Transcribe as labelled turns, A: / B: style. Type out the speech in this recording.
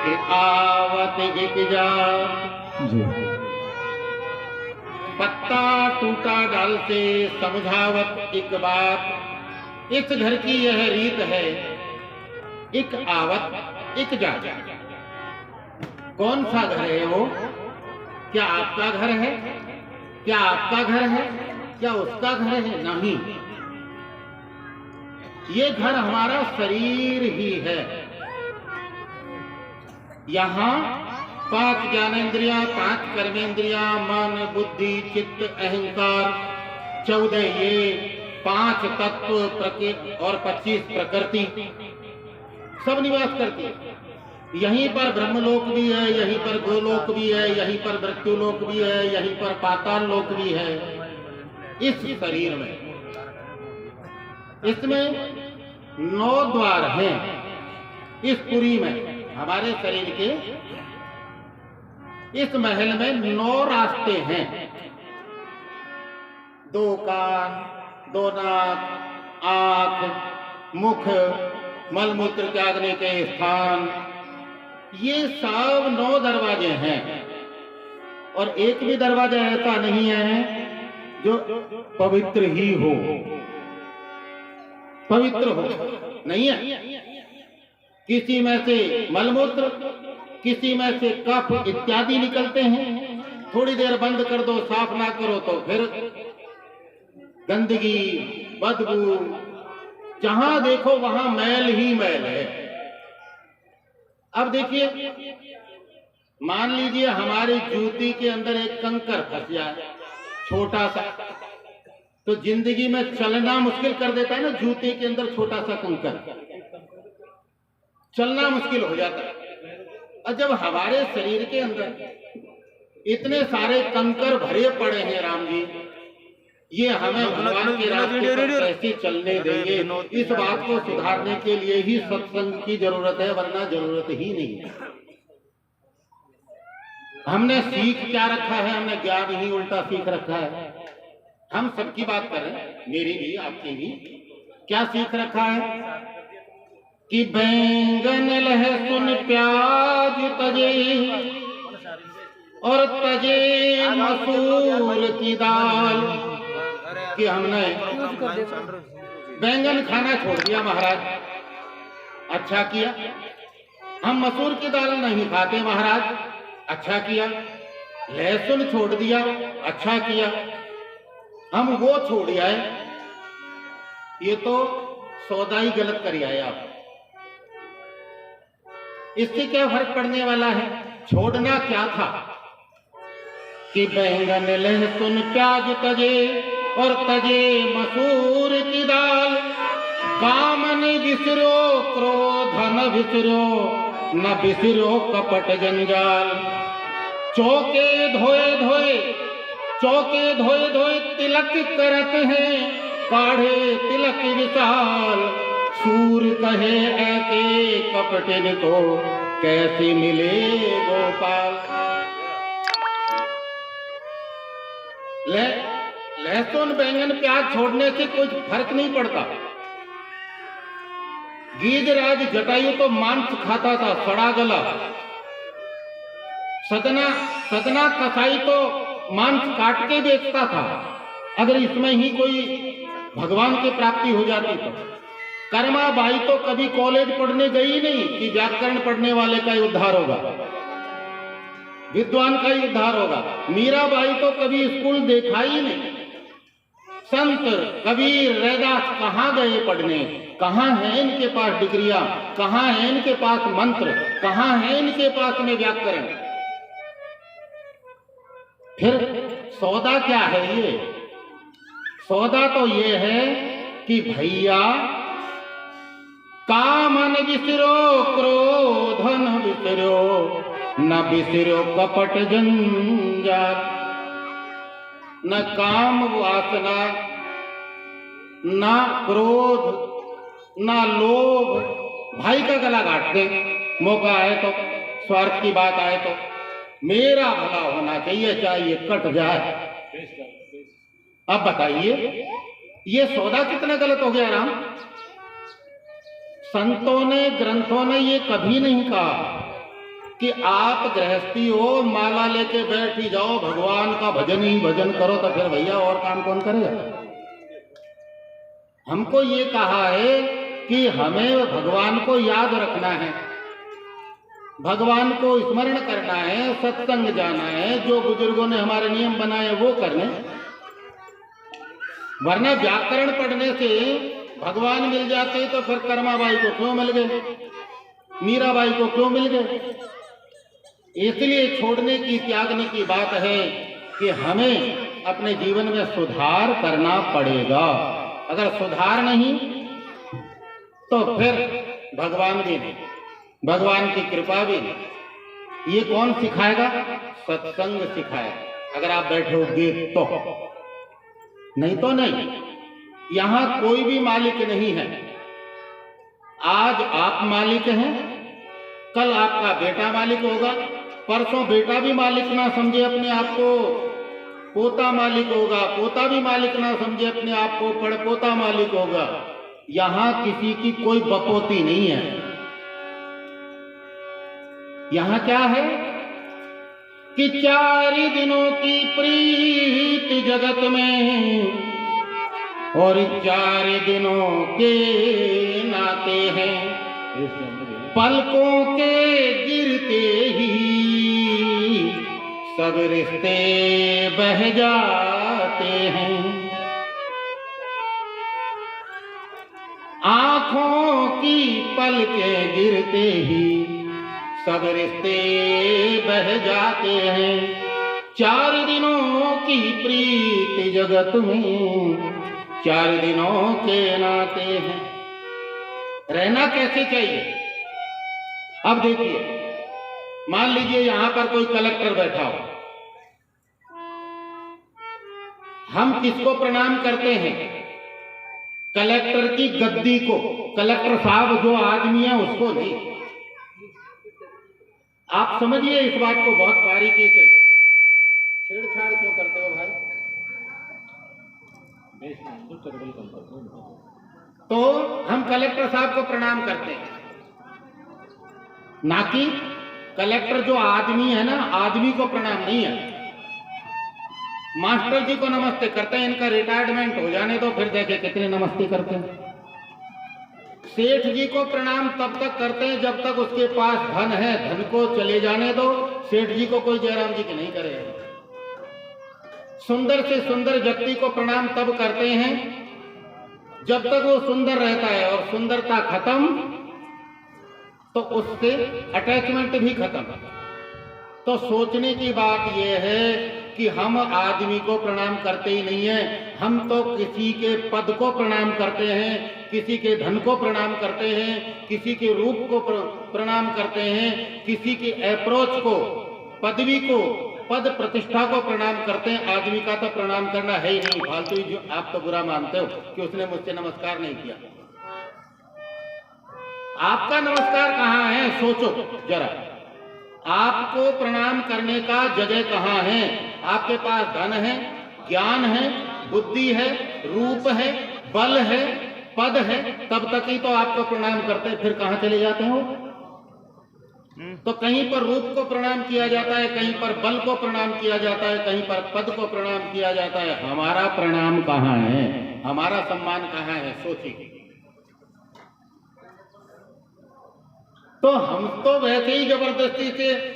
A: एक आवत एक जात।
B: जी
A: पत्ता टूटा डाल से समझावत एक बात। इस घर की यह रीत है, एक आवत एक जात। कौन सा घर है वो? क्या आपका घर है? क्या आपका घर है? क्या उसका घर है? नहीं, ये घर हमारा शरीर ही है। यहाँ 5 ज्ञानेंद्रियां, 5 कर्मेंद्रियां, मन, बुद्धि, चित्त, अहंकार, 14 ये 5 तत्व और 25 प्रकृति सब निवास करती है। यहीं पर ब्रह्मलोक भी है, यहीं पर गोलोक भी है, यहीं पर मृत्युलोक भी है, यहीं पर पाताल लोक भी है। इस शरीर में, इसमें 9 द्वार हैं। इस पुरी में, हमारे शरीर के इस महल में 9 रास्ते हैं। 2 कान, 2 नाक, आंख, मुख, मलमूत्र त्यागने के स्थान, ये सब 9 दरवाजे हैं। और एक भी दरवाजा ऐसा नहीं है जो पवित्र ही हो, पवित्र हो, नहीं है। किसी में से मलमूत्र, किसी में से कफ इत्यादि निकलते हैं। थोड़ी देर बंद कर दो, साफ ना करो तो फिर गंदगी, बदबू, जहां देखो वहां मैल ही मैल है। अब देखिए, मान लीजिए हमारी जूती के अंदर एक कंकर फंस जाए, छोटा सा, तो जिंदगी में चलना मुश्किल कर देता है ना। जूते के अंदर छोटा सा कंकर, चलना मुश्किल हो जाता है। और जब हमारे शरीर के अंदर इतने सारे कंकर भरे पड़े हैं राम जी, ये हमें भगवान के रास्ते पर कैसे चलने देंगे? इस बात को सुधारने के लिए ही सत्संग की जरूरत है, वरना जरूरत ही नहीं है। हमने सीख क्या रखा है? हमने ज्ञान ही उल्टा सीख रखा है। हम सबकी बात कर रहे हैं, मेरी भी आपकी भी। क्या सीख रखा है? कि बैंगन लहसुन प्याज तजे और तजे मसूर की दाल। कि हमने बैंगन खाना छोड़ दिया महाराज, अच्छा किया। हम मसूर की दाल नहीं खाते महाराज, अच्छा किया। लहसुन छोड़ दिया, अच्छा किया। हम वो छोड़ आए, ये तो सौदा ही गलत कर आए आप। इससे क्या फर्क पड़ने वाला है? छोड़ना क्या था? कि बैंगन लहसुन प्याज तजे और तजे मसूर की दाल। काम न बिसरो, क्रोध न बिसरो, न बिसरो कपट जंजाल। चौके धोए धोए, चौके धोए धोए तिलक करत हैं, काढ़े तिलक विशाल। सूर कहे ऐसे कपटिन को, कैसे मिले गोपाल। लहसुन बैंगन प्याज छोड़ने से कोई फर्क नहीं पड़ता। गीजराज जटायु तो मांस खाता था, सड़ा गला। सतना कसाई तो मांस काट के बेचता था। अगर इसमें ही कोई भगवान की प्राप्ति हो जाती तो। कर्मा बाई तो कभी कॉलेज पढ़ने गई नहीं कि व्याकरण पढ़ने वाले का उद्धार होगा, विद्वान का ही उद्धार होगा। मीराबाई तो कभी स्कूल देखा ही नहीं। संत कबीर रैदास कहाँ गए पढ़ने? कहाँ है इनके पास डिग्रियां? कहाँ है इनके पास मंत्र? कहाँ है इनके पास में व्याकरण? फिर सौदा क्या है? ये सौदा तो ये है कि भैया काम न बिसरो, क्रोध न बिसरो, न बिसरो कपट जंजाल। न काम वासना, न क्रोध, न लोभ। भाई का गला काट दे, मौका आए तो, स्वार्थ की बात आए तो। मेरा भला होना चाहिए, चाहिए कट जाए। अब बताइए, ये सौदा कितना गलत हो गया राम? संतों ने, ग्रंथों ने ये कभी नहीं कहा कि आप गृहस्थी हो, माला लेके बैठ ही जाओ, भगवान का भजन ही भजन करो, तो फिर भैया और काम कौन करेगा? हमको ये कहा है कि हमें भगवान को याद रखना है, भगवान को स्मरण करना है, सत्संग जाना है, जो बुजुर्गों ने हमारे नियम बनाए वो करने। वरना व्याकरण पढ़ने से भगवान मिल जाते तो फिर कर्माबाई को क्यों मिल गए, मीराबाई को क्यों मिल गए? इसलिए छोड़ने की, त्यागने की बात है कि हमें अपने जीवन में सुधार करना पड़ेगा। अगर सुधार नहीं तो फिर भगवान भी नहीं, भगवान की कृपा भी नहीं। ये कौन सिखाएगा? सत्संग सिखाएगा। अगर आप बैठोगे तो, नहीं तो नहीं। यहां कोई भी मालिक नहीं है। आज आप मालिक हैं, कल आपका बेटा मालिक होगा, परसों बेटा भी मालिक ना समझे अपने आप को, पोता मालिक होगा, पोता भी मालिक ना समझे अपने आप को, पड़पोता मालिक होगा। यहां किसी की कोई बपोती नहीं है। यहां क्या है कि 4 दिनों की प्रीत जगत में और 4 दिनों के नाते हैं, पलकों के गिरते ही सब रिश्ते बह जाते हैं। आंखों की पलकें गिरते ही सब रिश्ते बह जाते हैं। 4 दिनों की प्रीत जगत में 4 दिनों के नाते हैं। रहना कैसे चाहिए? अब देखिए, मान लीजिए यहां पर कोई कलेक्टर बैठा हो, हम किसको प्रणाम करते हैं? कलेक्टर की गद्दी को, कलेक्टर साहब जो आदमी है उसको नहीं। आप समझिए इस बात को बहुत बारीकी से। छेड़छाड़ क्यों करते हो भाई? तो हम कलेक्टर साहब को प्रणाम करते हैं, ना कि कलेक्टर जो आदमी है ना, आदमी को प्रणाम नहीं है। मास्टर जी को नमस्ते करते हैं, इनका रिटायरमेंट हो जाने तो फिर देखे कितने नमस्ते करते हैं। सेठ जी को प्रणाम तब तक करते हैं जब तक उसके पास धन है, धन को चले जाने दो। सेठ जी को कोई जयराम जी की नहीं करेगा। सुंदर से सुंदर व्यक्ति को प्रणाम तब करते हैं जब तक वो सुंदर रहता है, और सुंदरता खत्म तो उससे अटैचमेंट भी खत्म। तो सोचने की बात यह है कि हम आदमी को प्रणाम करते ही नहीं है, हम तो किसी के पद को प्रणाम करते हैं, किसी के धन को प्रणाम करते हैं, किसी के रूप को प्रणाम करते हैं, किसी के अप्रोच को, पदवी को, पद प्रतिष्ठा को प्रणाम करते हैं। आदमी का तो प्रणाम करना है ही नहीं। फालतू जो आप तो बुरा मानते हो कि उसने मुझसे नमस्कार नहीं किया। आपका नमस्कार कहाँ है? सोचो जरा, आपको प्रणाम करने का जगह कहाँ है? आपके पास धन है, ज्ञान है, बुद्धि है, रूप है, बल है, पद है, तब तक ही तो आपको प्रणाम करते हैं। फिर कहाँ चले जाते हो? तो कहीं पर रूप को प्रणाम किया जाता है, कहीं पर बल को प्रणाम किया जाता है, कहीं पर पद को प्रणाम किया जाता है। हमारा प्रणाम कहाँ है? हमारा सम्मान कहाँ है? सोचिए। तो हम तो वैसे ही जबरदस्ती से